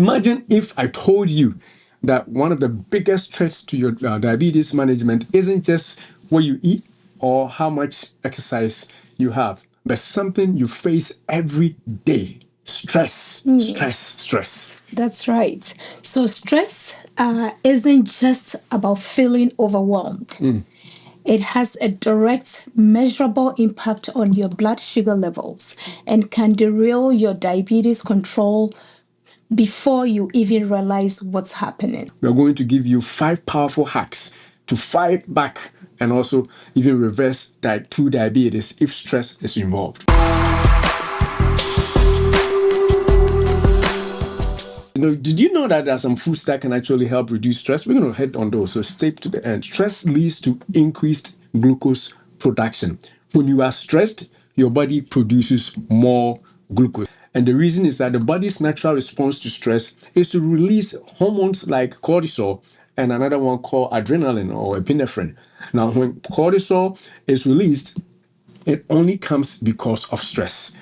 Imagine if I told you that one of the biggest threats to your diabetes management isn't just what you eat or how much exercise you have, but something you face every day. Stress, stress, stress. That's right. So stress isn't just about feeling overwhelmed. It has a direct, measurable impact on your blood sugar levels and can derail your diabetes control before you even realize what's happening. We're going to give you 5 powerful hacks to fight back and also even reverse type 2 diabetes if stress is involved. Did you know that there are some foods that can actually help reduce stress? We're going to head on those, so stay to the end. Stress leads to increased glucose production. When you are stressed, your body produces more glucose. And the reason is that the body's natural response to stress is to release hormones like cortisol and another one called adrenaline or epinephrine. Now, when cortisol is released, it only comes because of stress.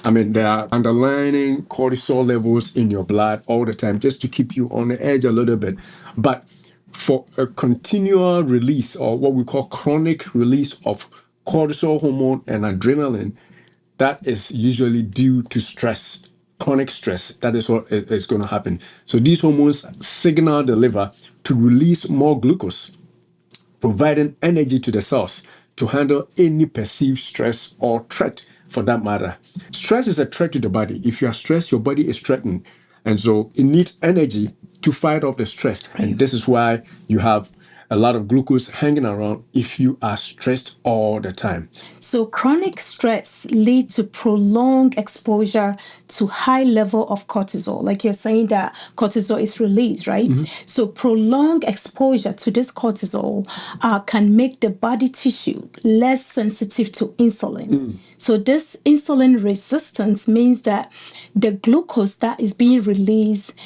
There are underlying cortisol levels in your blood all the time just to keep you on the edge a little bit. But for a continual release, or what we call chronic release of cortisol hormone and adrenaline, that is usually due to stress, chronic stress. That is what is going to happen. So these hormones signal the liver to release more glucose, providing energy to the cells to handle any perceived stress or threat for that matter. Stress is a threat to the body. If you are stressed, your body is threatened. And so it needs energy to fight off the stress. And this is why you have a lot of glucose hanging around if you are stressed all the time. So chronic stress leads to prolonged exposure to high level of cortisol. Like you're saying that cortisol is released, right? So prolonged exposure to this cortisol can make the body tissue less sensitive to insulin. So this insulin resistance means that the glucose that is being released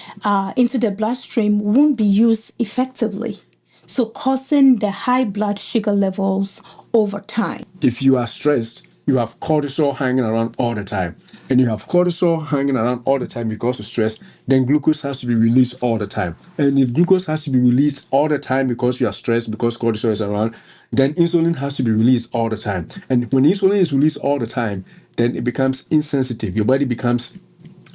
into the bloodstream won't be used effectively, so causing the high blood sugar levels over time. If you are stressed, you have cortisol hanging around all the time. And you have cortisol hanging around all the time because of stress, then glucose has to be released all the time. And if glucose has to be released all the time because you are stressed, because cortisol is around, then insulin has to be released all the time. And when insulin is released all the time, then it becomes insensitive. Your body becomes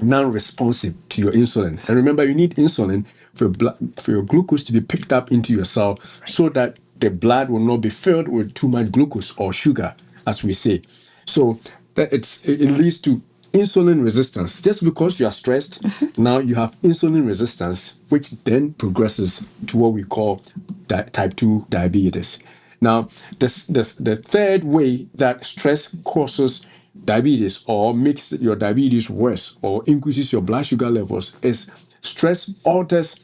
non-responsive to your insulin. And remember, you need insulin for your glucose to be picked up into your cell so that the blood will not be filled with too much glucose or sugar, as we say. So that it leads to insulin resistance. Just because you are stressed, now you have insulin resistance, which then progresses to what we call type 2 diabetes. Now, the third way that stress causes diabetes or makes your diabetes worse or increases your blood sugar levels is stress alters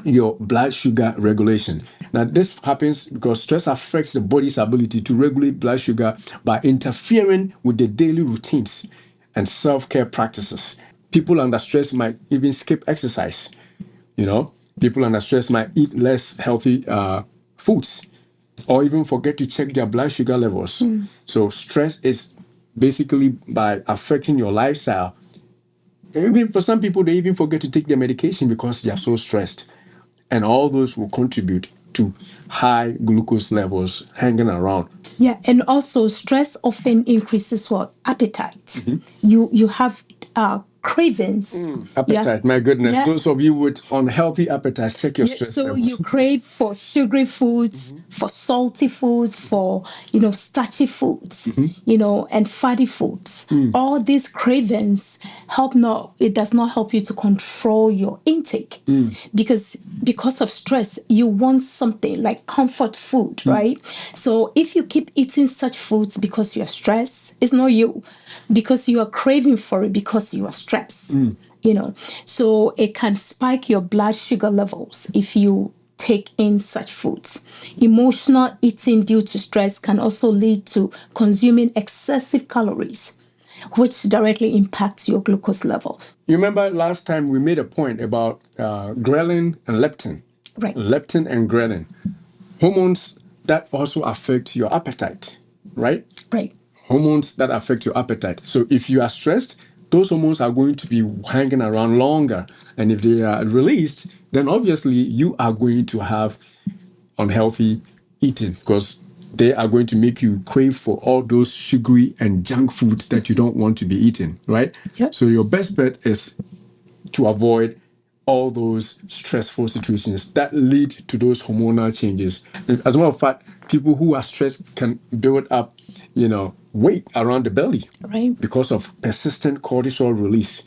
your blood sugar regulation. Now, this happens because stress affects the body's ability to regulate blood sugar by interfering with the daily routines and self-care practices. People under stress might even skip exercise. People under stress might eat less healthy foods or even forget to check their blood sugar levels. So stress is basically by affecting your lifestyle. Even for some people, they even forget to take their medication because they are so stressed. And all those will contribute to high glucose levels hanging around. Yeah, and also stress often increases what? Appetite. You have cravings. Appetite, my goodness. Yeah. Those of you with unhealthy appetites, check your stress So levels. you crave for sugary foods, for salty foods, for starchy foods, and fatty foods. All these cravings it does not help you to control your intake because of stress, you want something like comfort food, right? So if you keep eating such foods because you're stressed, it's not you, because you are craving for it because you are stressed. So it can spike your blood sugar levels if you take in such foods. Emotional eating due to stress can also lead to consuming excessive calories, which directly impacts your glucose level. You remember last time we made a point about ghrelin and leptin. Right. Leptin and ghrelin, hormones that also affect your appetite, right? Right. Hormones that affect your appetite. So if you are stressed, those hormones are going to be hanging around longer. And if they are released, then obviously you are going to have unhealthy eating, because they are going to make you crave for all those sugary and junk foods that you don't want to be eating, right? Yep. So your best bet is to avoid all those stressful situations that lead to those hormonal changes. And as a matter of fact, people who are stressed can build up, weight around the belly, Right. because of persistent cortisol release,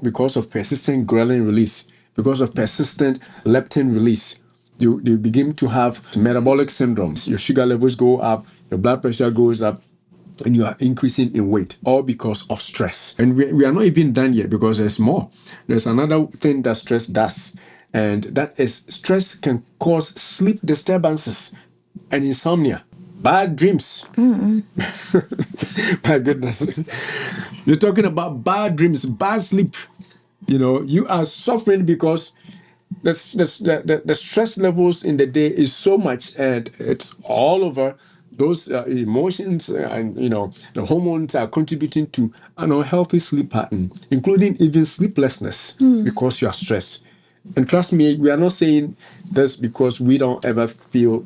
because of persistent ghrelin release, because of persistent leptin release. You begin to have metabolic syndromes. Your sugar levels go up, your blood pressure goes up, and you are increasing in weight, all because of stress. And we are not even done yet, because there's more. There's another thing that stress does, and that is stress can cause sleep disturbances and insomnia, bad dreams. My goodness. You're talking about bad dreams, bad sleep. You are suffering because the stress levels in the day is so much, and it's all over. Those emotions and the hormones are contributing to an unhealthy sleep pattern, including even sleeplessness, because you are stressed. And trust me, we are not saying this because we don't ever feel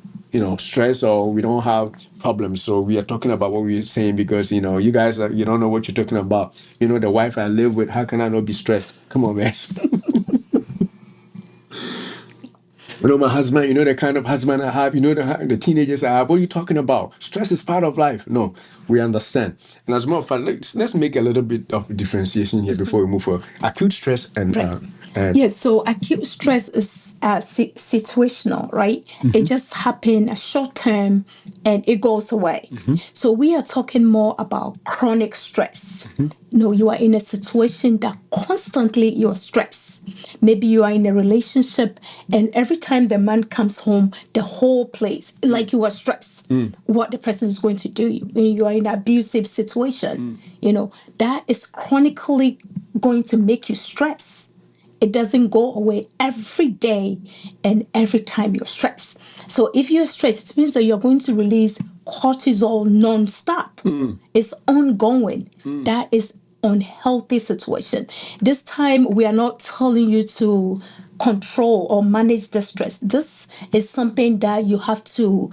stress, or we don't have problems. So we are talking about what we're saying because you guys you don't know what you're talking about. The wife I live with, how can I not be stressed? Come on, man. My husband, the kind of husband I have, the teenagers I have. What are you talking about? Stress is part of life. No, we understand. And as a matter of fact, let's make a little bit of differentiation here before we move forward. Acute stress and Right. Yes, so acute stress is situational, right? It just happens a short term and it goes away. So we are talking more about chronic stress. You are in a situation that constantly you're stressed. Maybe you are in a relationship, and every time the man comes home, the whole place, like you are stressed, what the person is going to do you. When you are in an abusive situation, that is chronically going to make you stress. It doesn't go away every day and every time you're stressed. So if you're stressed, it means that you're going to release cortisol non-stop. It's ongoing. That is unhealthy situation. This time we are not telling you to control or manage the stress. This is something that you have to,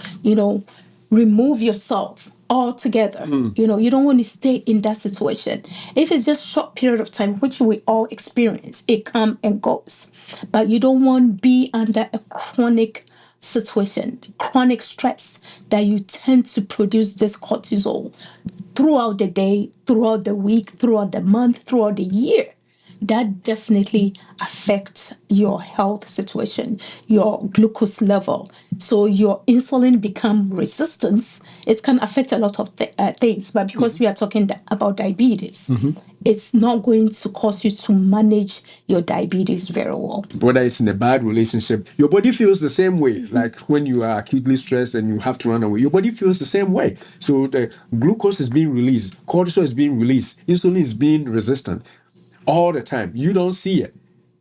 remove yourself altogether. You don't want to stay in that situation. If it's just short period of time, which we all experience, it comes and goes. But you don't want to be under a chronic situation, chronic stress, that you tend to produce this cortisol throughout the day, throughout the week, throughout the month, throughout the year. That definitely affects your health situation, your glucose level. So your insulin become resistance. It can affect a lot of things, but because we are talking about diabetes, it's not going to cause you to manage your diabetes very well. Whether it's in a bad relationship, your body feels the same way. Like when you are acutely stressed and you have to run away, your body feels the same way. So the glucose is being released, cortisol is being released, insulin is being resistant all the time. You don't see it.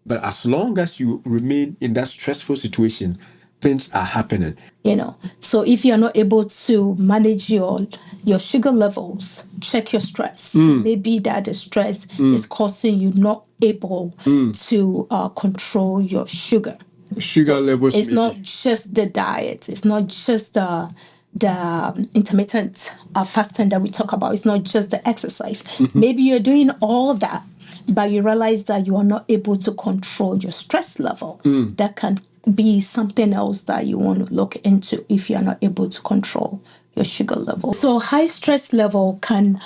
But as long as you remain in that stressful situation, things are happening. So if you're not able to manage your sugar levels, check your stress. Maybe that the stress is causing you not able to control your sugar. Sugar levels. It's not just the diet. It's not just the intermittent fasting that we talk about. It's not just the exercise. Maybe you're doing all that, but you realize that you are not able to control your stress level. That can be something else that you want to look into if you're not able to control your sugar level. So high stress level can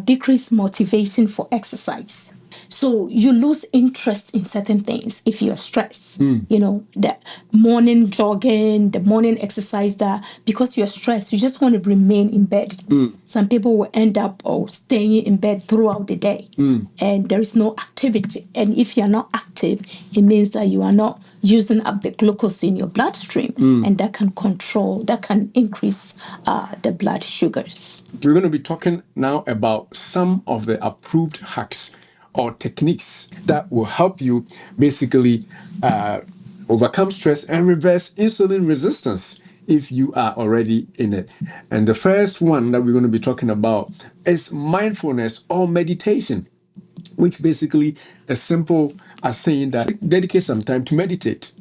decrease motivation for exercise. So you lose interest in certain things if you're stressed. The morning jogging, the morning exercise, that because you're stressed, you just want to remain in bed. Some people will end up staying in bed throughout the day, and there is no activity. And if you're not active, it means that you are not using up the glucose in your bloodstream, and that can increase the blood sugars. We're going to be talking now about some of the approved hacks or techniques that will help you basically overcome stress and reverse insulin resistance if you are already in it. And the first one that we're going to be talking about is mindfulness or meditation. which basically as simple as saying that dedicate some time to meditate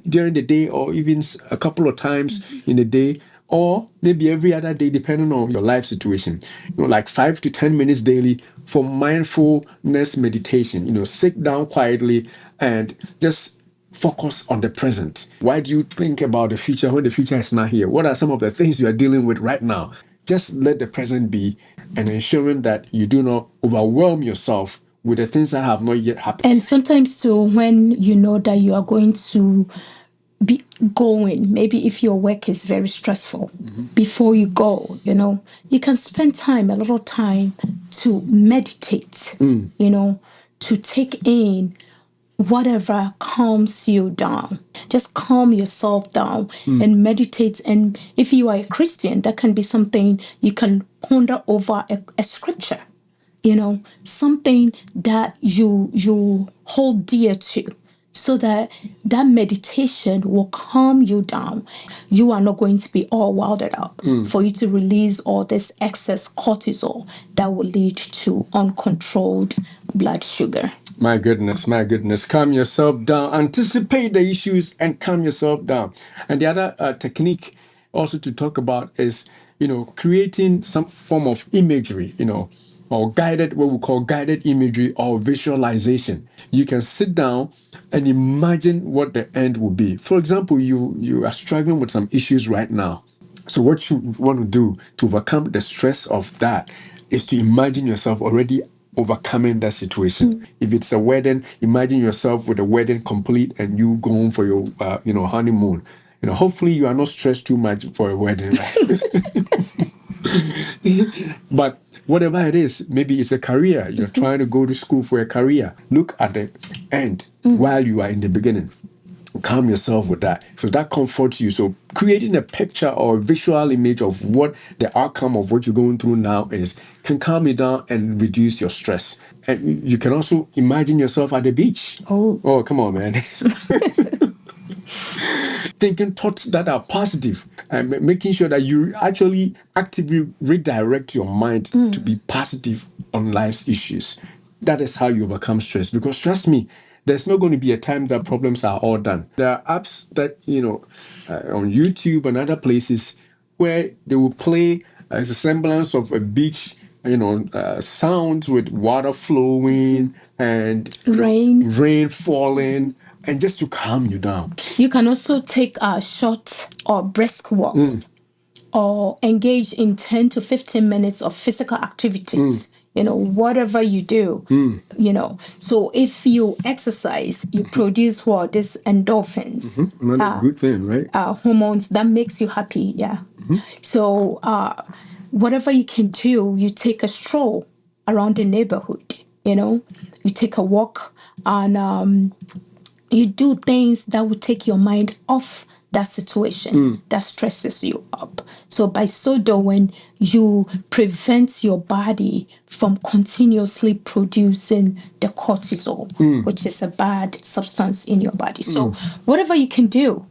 during the day, or even a couple of times in a day, or maybe every other day, depending on your life situation. Like 5 to 10 minutes daily for mindfulness meditation. Sit down quietly and just focus on the present. Why do you think about the future when the future is not here? What are some of the things you are dealing with right now? Just let the present be, and ensuring that you do not overwhelm yourself with the things that have not yet happened. And sometimes too, when you know that you are going to be going, maybe if your work is very stressful, before you go, you can spend time, a little time, to meditate, to take in whatever calms you down. Just calm yourself down and meditate. And if you are a Christian, that can be something you can ponder over a scripture, something that you hold dear to, so that that meditation will calm you down. You are not going to be all wilded up for you to release all this excess cortisol that will lead to uncontrolled blood sugar. My goodness, my goodness. Calm yourself down. Anticipate the issues and calm yourself down. And the other technique also to talk about is, creating some form of imagery, or guided, what we call guided imagery or visualization. You can sit down and imagine what the end will be. For example, you are struggling with some issues right now. So what you want to do to overcome the stress of that is to imagine yourself already overcoming that situation. If it's a wedding, imagine yourself with the wedding complete and you go home for your honeymoon. Hopefully you are not stressed too much for a wedding, right? But whatever it is, maybe it's a career. You're trying to go to school for a career. Look at the end while you are in the beginning. Calm yourself with that. So that comforts you. So creating a picture or a visual image of what the outcome of what you're going through now is can calm you down and reduce your stress. And you can also imagine yourself at the beach. Oh, come on, man. Thinking thoughts that are positive and making sure that you actually actively redirect your mind to be positive on life's issues. That is how you overcome stress. Because trust me, there's not going to be a time that problems are all done. There are apps that, on YouTube and other places where they will play as a semblance of a beach, sounds with water flowing and rain falling, and just to calm you down. You can also take short or brisk walks, or engage in 10 to 15 minutes of physical activities. Whatever you do, So if you exercise, you produce this endorphins. Another good thing, right? Hormones that makes you happy. Yeah. So whatever you can do, you take a stroll around the neighborhood. You take a walk, and you do things that will take your mind off that situation that stresses you up. So by so doing, you prevent your body from continuously producing the cortisol, which is a bad substance in your body. So whatever you can do,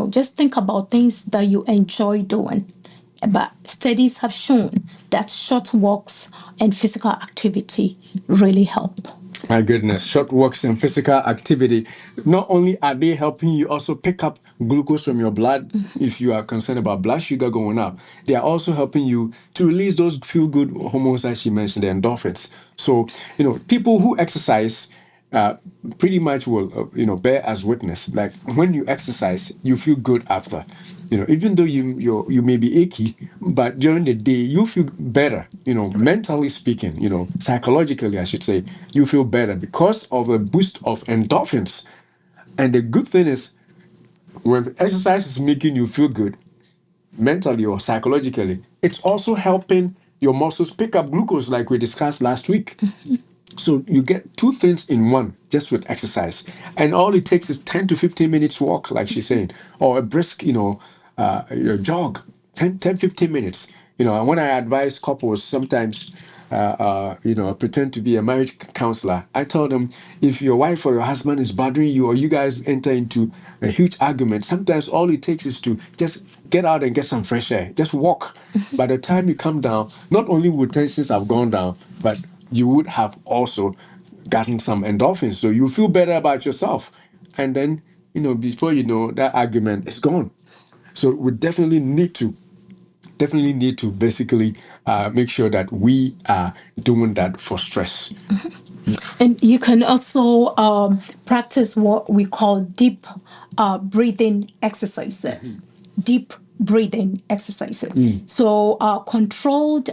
just think about things that you enjoy doing. But studies have shown that short walks and physical activity really help. My goodness, short walks and physical activity. Not only are they helping you also pick up glucose from your blood if you are concerned about blood sugar going up, they are also helping you to release those feel good hormones that she mentioned, the endorphins. So, people who exercise pretty much will, bear as witness. Like when you exercise, you feel good after. Even though you may be achy, but during the day you feel better. Mentally speaking, psychologically, I should say, you feel better because of a boost of endorphins. And the good thing is, when exercise is making you feel good, mentally or psychologically, it's also helping your muscles pick up glucose, like we discussed last week. So you get two things in one just with exercise. And all it takes is 10 to 15 minutes walk, like she's saying, or a brisk, jog, 15 minutes. And when I advise couples, sometimes, I pretend to be a marriage counselor. I tell them, if your wife or your husband is bothering you or you guys enter into a huge argument, sometimes all it takes is to just get out and get some fresh air. Just walk. By the time you come down, not only will tensions have gone down, but you would have also gotten some endorphins, so you feel better about yourself, and then before you know, that argument is gone. So we definitely need to basically make sure that we are doing that for stress. And you can also practice what we call deep breathing exercises. Deep breathing exercises. So controlled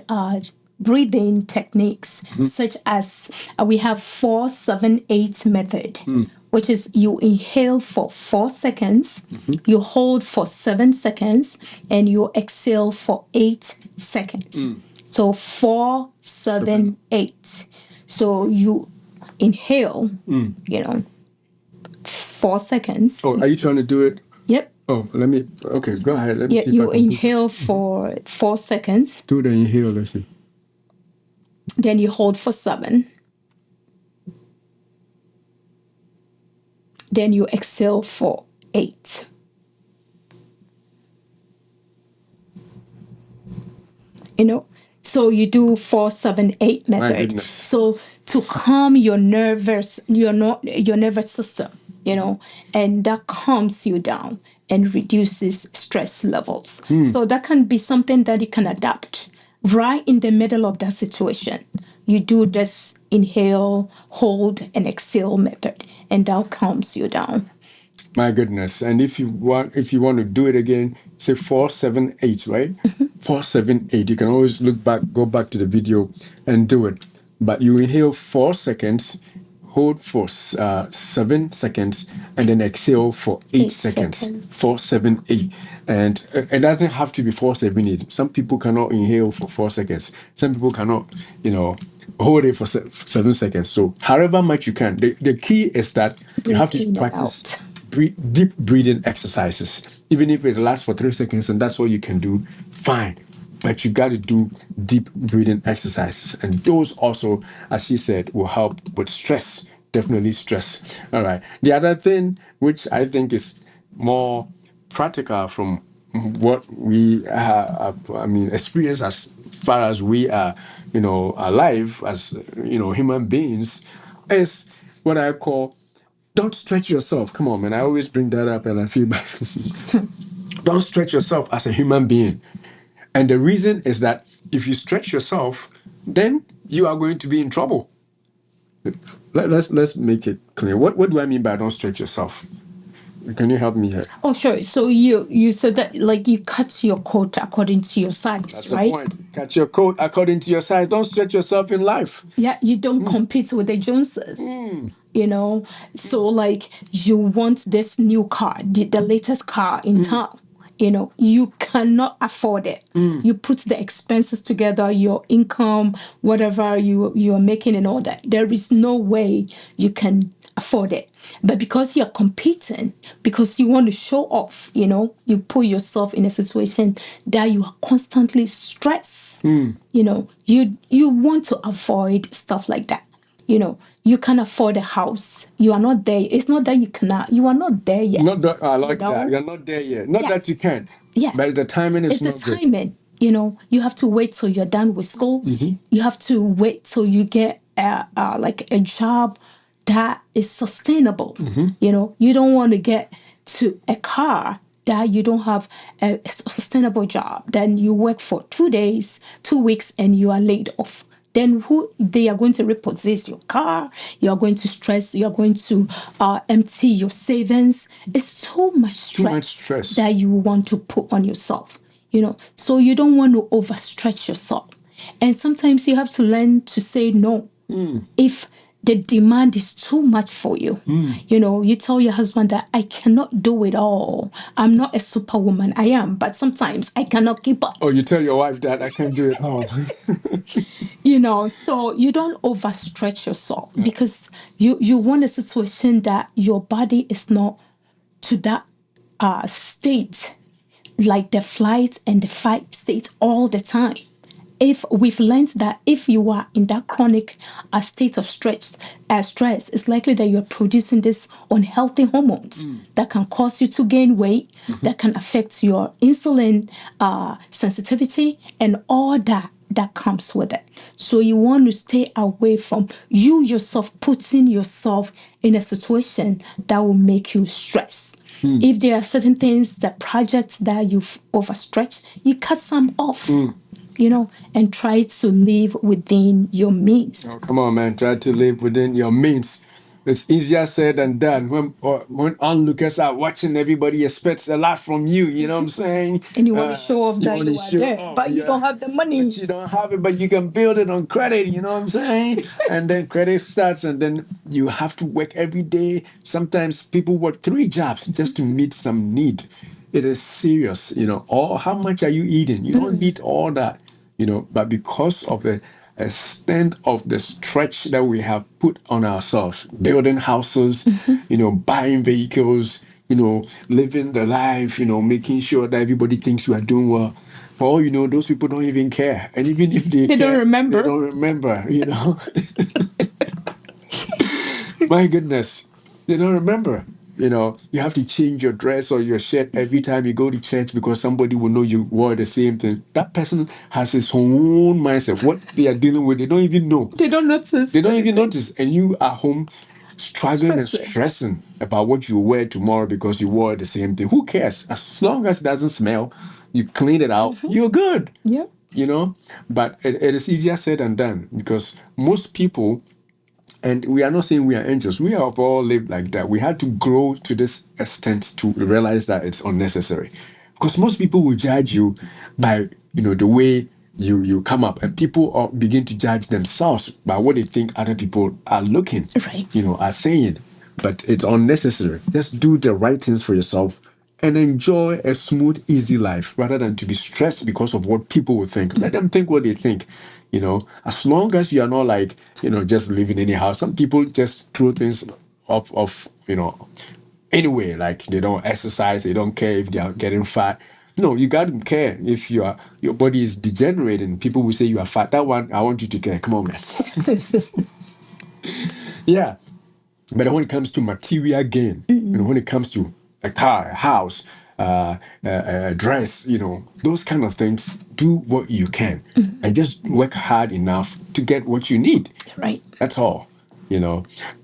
breathing techniques, such as we have 4-7-8 method, which is you inhale for 4 seconds, you hold for 7 seconds, and you exhale for 8 seconds. So 4-7-8. So you inhale, 4 seconds. Oh, are you trying to do it? Yep. Oh, okay, go ahead. Let me see if You I can inhale for 4 seconds. do the inhale. Let's see. Then you hold for 7. Then you exhale for 8. So you do 4-7-8 My method. goodness. So to calm your nervous system, and that calms you down and reduces stress levels. So that can be something that you can adapt right in the middle of that situation. You do this inhale, hold, and exhale method, and that calms you down. My goodness. And if you want to do it again, say 4-7-8, right? 4-7-8. You can always go back to the video and do it. But you inhale 4 seconds, hold for 7 seconds, and then exhale for 8 seconds. 4-7-8. And it doesn't have to be 4-7-8. Some people cannot inhale for 4 seconds. Some people cannot, hold it for 7 seconds. So however much you can. The key is that you have to practice deep breathing exercises. Even if it lasts for 3 seconds and that's all you can do, fine. But you got to do deep breathing exercises. And those also, as she said, will help with stress. Definitely stress. All right. The other thing, which I think is more practical from what we experience as far as we are, alive as, human beings, is what I call don't stretch yourself. Come on, man. I always bring that up and I feel bad. Don't stretch yourself as a human being. And the reason is that if you stretch yourself, then you are going to be in trouble. Let's make it clear. What do I mean by don't stretch yourself? Can you help me here? Oh, sure. So you said that like you cut your coat according to your size, That's right? the point. Cut your coat according to your size. Don't stretch yourself in life. Yeah, you don't compete with the Joneses. So like you want this new car, the latest car in town. You cannot afford it. You put the expenses together, your income, whatever you are making and all that. There is no way you can afford it. But because you're competing, because you want to show off, you put yourself in a situation that you are constantly stressed. You want to avoid stuff like that. You can afford a house. You are not there. It's not that you cannot. You are not there yet. Not that I like that. You're not there yet. Not that you can't. Yeah. But the timing is It's the timing. You have to wait till you're done with school. You have to wait till you get like a job that is sustainable. You don't want to get to a car that you don't have a sustainable job. Then you work for 2 days, 2 weeks, and you are laid off. Then they are going to repossess your car. You are going to stress. You are going to empty your savings. It's too much stress that you want to put on yourself. So you don't want to overstretch yourself. And sometimes you have to learn to say no. If the demand is too much for you, you tell your husband that I cannot do it all. I'm not a superwoman. I am, but sometimes I cannot keep up. Oh, you tell your wife that I can't do it all. So you don't overstretch yourself because you want a situation that your body is not to that state, like the flight and the fight state all the time. If we've learned that if you are in that chronic state of stress, it's likely that you're producing these unhealthy hormones that can cause you to gain weight, that can affect your insulin sensitivity, and all that that comes with it. So you want to stay away from you yourself putting yourself in a situation that will make you stress. If there are certain things, that projects that you've overstretched, you cut some off, and try to live within your means. Oh, come on, man. Try to live within your means. It's easier said than done. When onlookers are watching, everybody expects a lot from you. You know what I'm saying? And you want to show off You that want to you are show there, off, but you yeah. don't have the money. But you don't have it, but you can build it on credit. You know what I'm saying? And then credit starts, and then you have to work every day. Sometimes people work 3 jobs just to meet some need. It is serious, Or how much are you eating? You don't need all that, But because of the extent of the stretch that we have put on ourselves, building houses, buying vehicles, living the life, making sure that everybody thinks you are doing well. For all you know, those people don't even care. And even if they They care, don't remember. they don't remember. My goodness, they don't remember. You have to change your dress or your shirt every time you go to church because somebody will know you wore the same thing. That person has his own mindset. What they are dealing with, they don't even know. They don't notice. They don't even notice. And you are home struggling and Stressing. stressing about what you wear tomorrow because you wore the same thing. Who cares? As long as it doesn't smell, you clean it out, you're good. Yep. But it is easier said than done because most people, and we are not saying we are angels, we have all lived like that. We had to grow to this extent to realize that it's unnecessary because most people will judge you by the way you come up, and people begin to judge themselves by what they think other people are looking, Right. are saying. But it's unnecessary. Just do the right things for yourself and enjoy a smooth, easy life rather than to be stressed because of what people will think. Let them think what they think. As long as you are not like, just living anyhow. Some people just throw things off, anyway, like they don't exercise, they don't care if they are getting fat. No, you got to care if your body is degenerating. People will say you are fat. That one, I want you to care. Come on, man. Yeah. But when it comes to material gain, when it comes to a car, a house, a dress, those kind of things, do what you can and just work hard enough to get what you need. Right. That's all.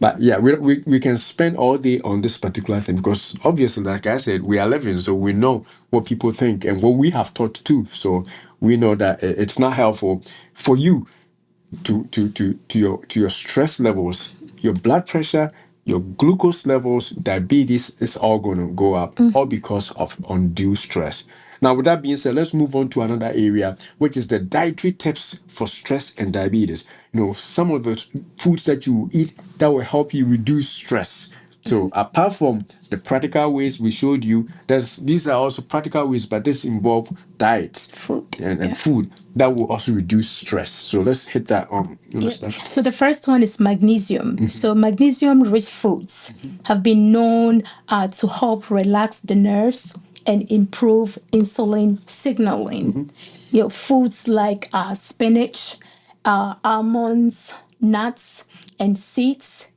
But yeah, we can spend all day on this particular thing because obviously, like I said, we are living, so we know what people think and what we have taught too. So we know that it's not helpful for you to your stress levels, your blood pressure, your glucose levels, diabetes is all going to go up, all because of undue stress. Now, with that being said, let's move on to another area, which is the dietary tips for stress and diabetes. Some of the foods that you eat that will help you reduce stress. So apart from the practical ways we showed you, these are also practical ways, but this involve diets Food. and food that will also reduce stress. So let's hit that on. Steph. So the first one is magnesium. So magnesium-rich foods have been known to help relax the nerves and improve insulin signaling. Foods like spinach, almonds, nuts, and seeds,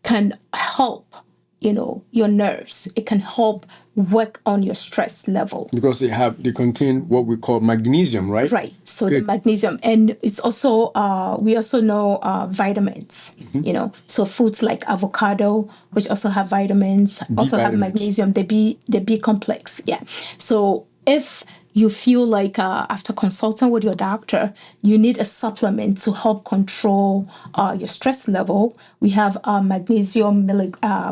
can help your nerves. It can help work on your stress level. Because they contain what we call magnesium, right? Right. So Good. the magnesium, and it's also we also know vitamins. So foods like avocado, which also have vitamins, also have vitamins. magnesium. The B complex. Yeah. So if you feel like after consulting with your doctor, you need a supplement to help control your stress level, we have magnesium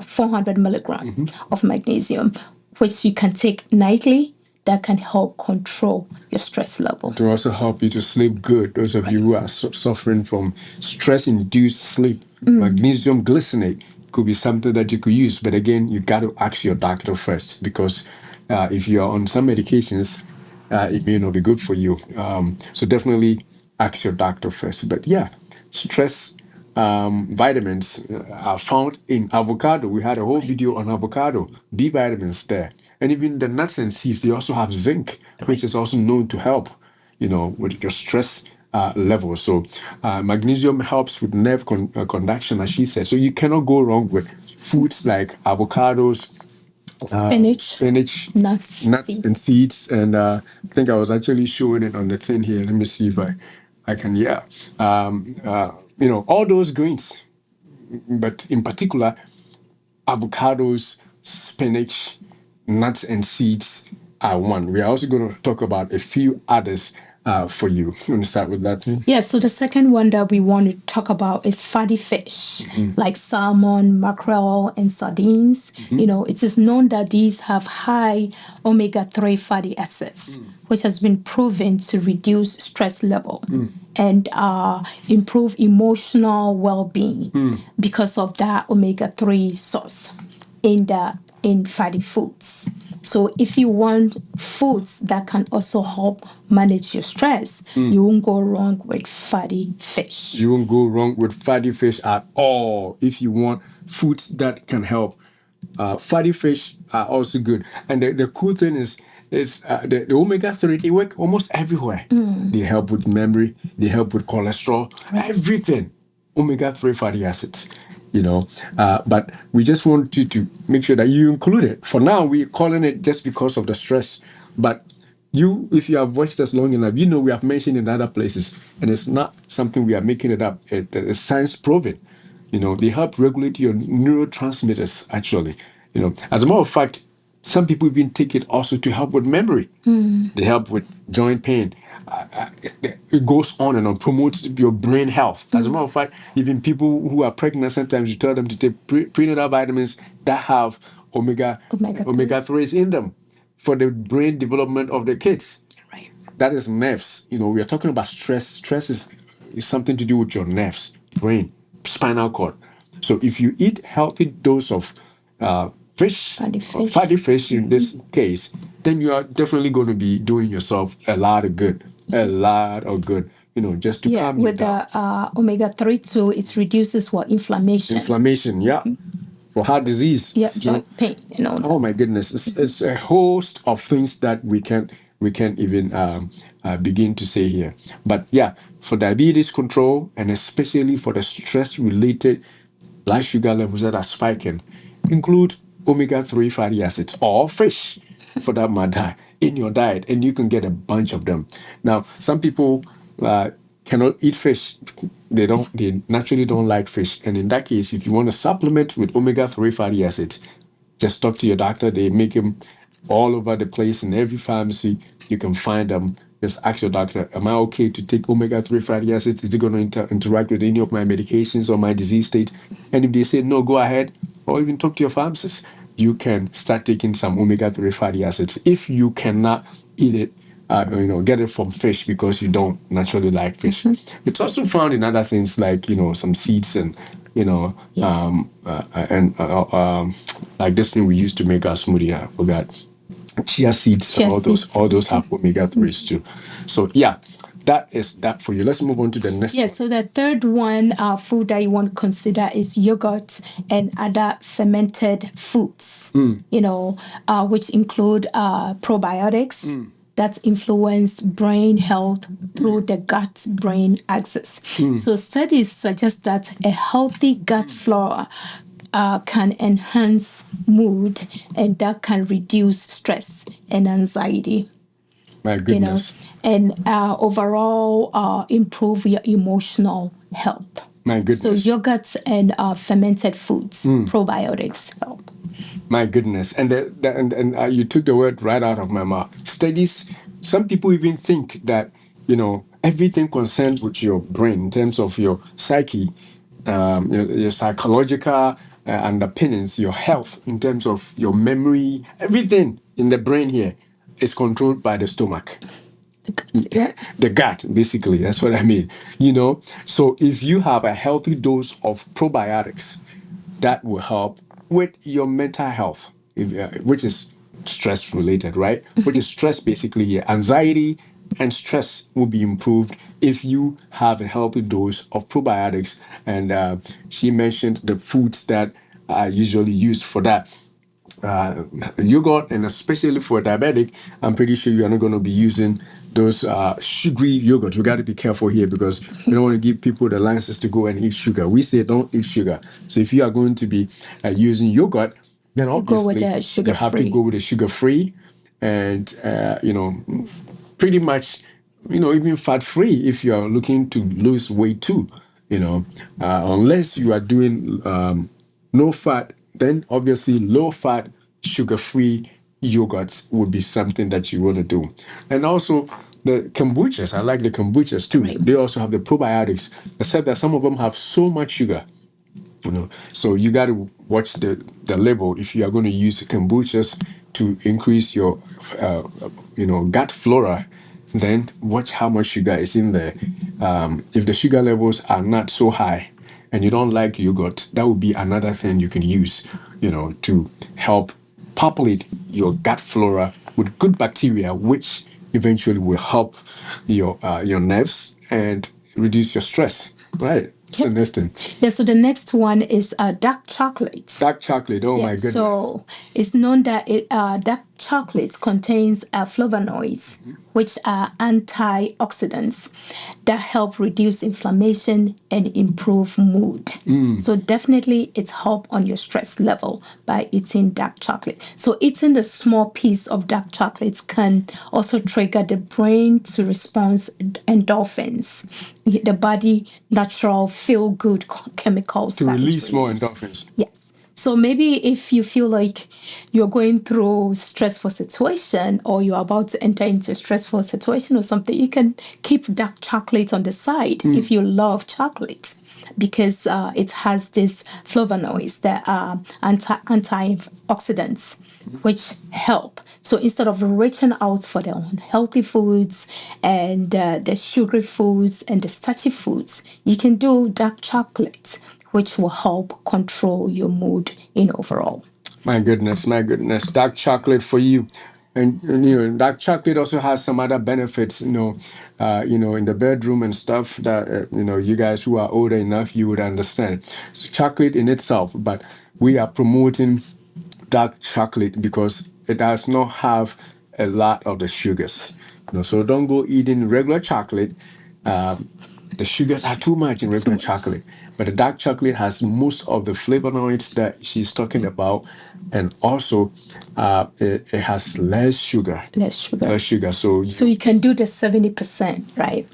400 milligram of magnesium, which you can take nightly. That can help control your stress level. To also help you to sleep good. Those of you who are suffering from stress-induced sleep, magnesium glycinate could be something that you could use. But again, you got to ask your doctor first because if you are on some medications, it may not be good for you. So definitely ask your doctor first. But yeah, stress vitamins are found in avocado. We had a whole video on avocado, B vitamins there. And even the nuts and seeds, they also have zinc, which is also known to help, with your stress level. So magnesium helps with nerve conduction, as she said. So you cannot go wrong with foods like avocados, Spinach, nuts, and seeds. seeds. And I think I was actually showing it on the thing here. Let me see if I can, yeah. All those greens, but in particular, avocados, spinach, nuts, and seeds are one. We are also going to talk about a few others for you. You want to start with that? Yeah, so the second one that we want to talk about is fatty fish, like salmon, mackerel, and sardines. It is known that these have high omega-3 fatty acids, which has been proven to reduce stress level and improve emotional well-being because of that omega-3 source in fatty foods. So if you want foods that can also help manage your stress, you won't go wrong with fatty fish. You won't go wrong with fatty fish at all if you want foods that can help. Fatty fish are also good. And the cool thing is the omega-3, they work almost everywhere. They help with memory, they help with cholesterol, everything. Omega-3 fatty acids. But we just want you to make sure that you include it. For now, we're calling it just because of the stress. But if you have watched us long enough, we have mentioned in other places, and it's not something we are making it up. It's science proven. They help regulate your neurotransmitters, actually. As a matter of fact, some people even take it also to help with memory. They help with joint pain. It goes on and on, promotes your brain health. As a matter of fact, even people who are pregnant, sometimes you tell them to take prenatal vitamins that have omega 3s in them for the brain development of the kids. Right. That is nerves. We are talking about stress. Stress is something to do with your nerves, brain, spinal cord. So if you eat healthy dose of fatty fish in this case, then you are definitely going to be doing yourself a lot of good, just to calm you down. With the omega-3 too, it reduces inflammation. Inflammation, yeah. For heart disease. Yeah, joint pain. Oh my goodness, it's a host of things that we can't even begin to say here. But yeah, for diabetes control and especially for the stress-related blood sugar levels that are spiking, include omega-3 fatty acids or fish, for that matter, in your diet, and you can get a bunch of them. Now, some people cannot eat fish. They naturally don't like fish, and in that case, if you want to supplement with omega-3 fatty acids, just talk to your doctor. They make them all over the place in every pharmacy. You can find them. Just ask your doctor, am I okay to take omega-3 fatty acids? Is it going to interact with any of my medications or my disease state? And if they say no, go ahead. Or even talk to your pharmacist. You can start taking some omega-3 fatty acids. If you cannot eat it, get it from fish because you don't naturally like fish. It's also found in other things like, some seeds and, like this thing we used to make our smoothie. I forgot. Chia seeds and all those have omega-3s too. So yeah, that is that for you. Let's move on to the next one. So the third one, food that you want to consider is yogurt and other fermented foods, which include probiotics that influence brain health through the gut-brain axis. So studies suggest that a healthy gut flora can enhance mood and that can reduce stress and anxiety. My goodness. And overall improve your emotional health. My goodness. So yogurts and fermented foods, probiotics help. My goodness. And you took the word right out of my mouth. Studies, some people even think that, everything concerned with your brain in terms of your psyche, your psychological underpinnings, your health in terms of your memory, everything in the brain here is controlled by the stomach. The gut, basically. That's what I mean. So if you have a healthy dose of probiotics, that will help with your mental health, which is stress related, right? Which is stress basically here. Anxiety and stress will be improved if you have a healthy dose of probiotics. And she mentioned the foods that are usually used for that. Yogurt, and especially for diabetic, I'm pretty sure you are not going to be using those sugary yogurts. We got to be careful here because we don't want to give people the license to go and eat sugar. We say don't eat sugar. So if you are going to be using yogurt, then You go with obviously the you have to sugar-free. go with the sugar-free, and pretty much, even fat-free if you are looking to lose weight too. Unless you are doing no fat, then obviously low fat, sugar-free yogurts would be something that you want to do. And also the kombuchas, I like the kombuchas too. Right. They also have the probiotics, except that some of them have so much sugar. So you got to watch the label if you are going to use kombuchas to increase your gut flora. Then watch how much sugar is in there. If the sugar levels are not so high and you don't like yogurt, that would be another thing you can use, to help populate your gut flora with good bacteria, which eventually will help your nerves and reduce your stress. Right. So next thing. Yeah, so the next one is dark chocolate. Dark chocolate. Oh my goodness. So it's known that dark chocolate contains flavonoids, which are antioxidants that help reduce inflammation and improve mood. So definitely it's help on your stress level by eating dark chocolate. So eating the small piece of dark chocolate can also trigger the brain to respond endorphins, the body natural feel good chemicals To that is release more released. endorphins. Yes. So maybe if you feel like you're going through stressful situation or you're about to enter into a stressful situation or something, you can keep dark chocolate on the side if you love chocolate, because it has these flavonoids that are antioxidants which help. So instead of reaching out for the unhealthy foods and the sugary foods and the starchy foods, you can do dark chocolate, which will help control your mood in overall. My goodness, my goodness. Dark chocolate for you. And dark chocolate also has some other benefits, in the bedroom and stuff that, you guys who are older enough, you would understand. So chocolate in itself, but we are promoting dark chocolate because it does not have a lot of the sugars. So don't go eating regular chocolate. The sugars are too much in regular chocolate, but the dark chocolate has most of the flavonoids that she's talking about, and also it has less sugar. Less sugar. Less sugar. So you can do the 70%, right?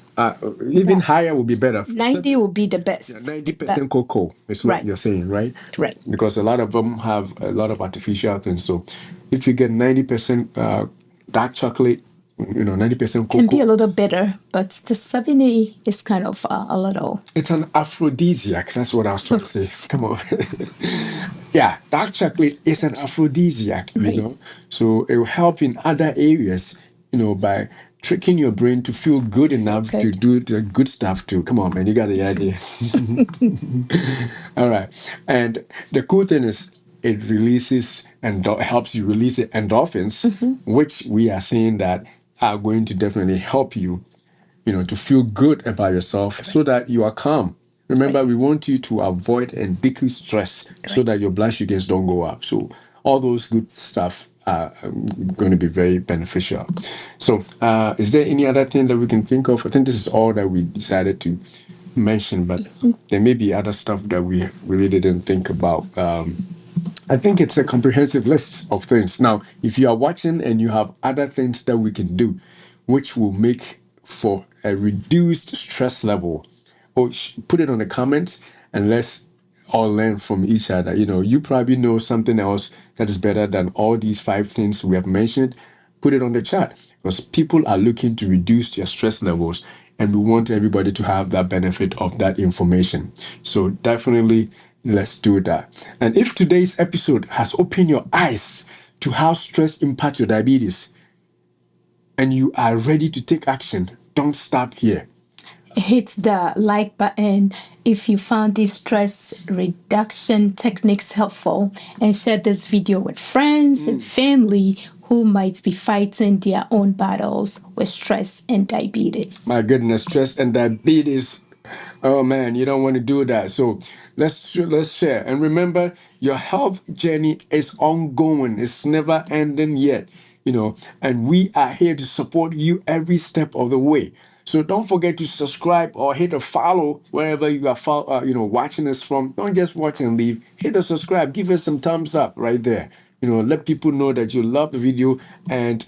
even higher would be better. 90 will be the best. 90% cocoa is what Right. you're saying, right? Right. Because a lot of them have a lot of artificial things. So if you get 90% dark chocolate, 90% Can be a cocoa, little bitter, but the 70 is kind of a little. it's an aphrodisiac. That's what I was trying to say. Come on. Yeah, dark chocolate is an aphrodisiac, Right. So it will help in other areas, by tricking your brain to feel good enough to good. do the good stuff too. Come on, man, you got the idea. All right. And the cool thing is it releases and helps you release the endorphins, which we are saying that are going to definitely help you, to feel good about yourself so that you are calm. Remember, Right. we want you to avoid and decrease stress so that your blood sugars don't go up. So all those good stuff are going to be very beneficial. So is there any other thing that we can think of? I think this is all that we decided to mention, but there may be other stuff that we really didn't think about. I think it's a comprehensive list of things. Now, if you are watching and you have other things that we can do, which will make for a reduced stress level, or put it on the comments and let's all learn from each other. You probably know something else that is better than all these 5 things we have mentioned. Put it on the chat because people are looking to reduce their stress levels and we want everybody to have that benefit of that information. So definitely let's do that. And if today's episode has opened your eyes to how stress impacts your diabetes and you are ready to take action, don't stop here. Hit the like button if you found these stress reduction techniques helpful, and share this video with friends and family who might be fighting their own battles with stress and diabetes. My goodness, stress and diabetes. Oh man, you don't want to do that. So let's share. And remember, your health journey is ongoing. It's never ending yet. And we are here to support you every step of the way. So don't forget to subscribe or hit a follow wherever you are watching us from. Don't just watch and leave. Hit a subscribe. Give us some thumbs up right there. Let people know that you love the video, and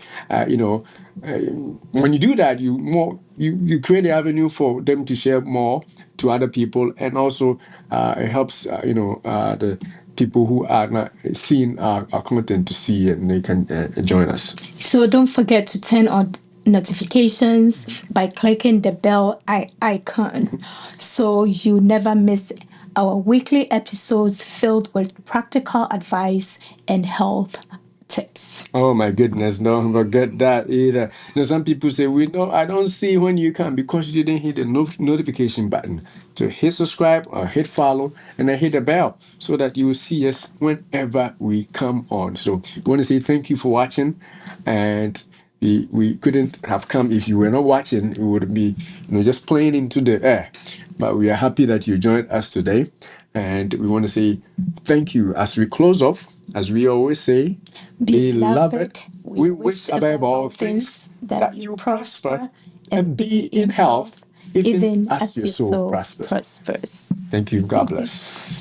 when you do that, you create the avenue for them to share more to other people, and also it helps the people who are not seeing our content to see it, and they can join us. So don't forget to turn on notifications by clicking the bell icon so you never miss our weekly episodes filled with practical advice and health tips. Oh my goodness, don't forget that either. Some people say, I don't see when you come because you didn't hit the notification button. So hit subscribe or hit follow and then hit the bell so that you will see us whenever we come on. So we want to say thank you for watching, and we couldn't have come if you were not watching. It would be just playing into the air. But we are happy that you joined us today, and we want to say thank you as we close off. As we always say, beloved, we wish above all things that you prosper and be in health, even as your soul prospers. Thank you. God bless.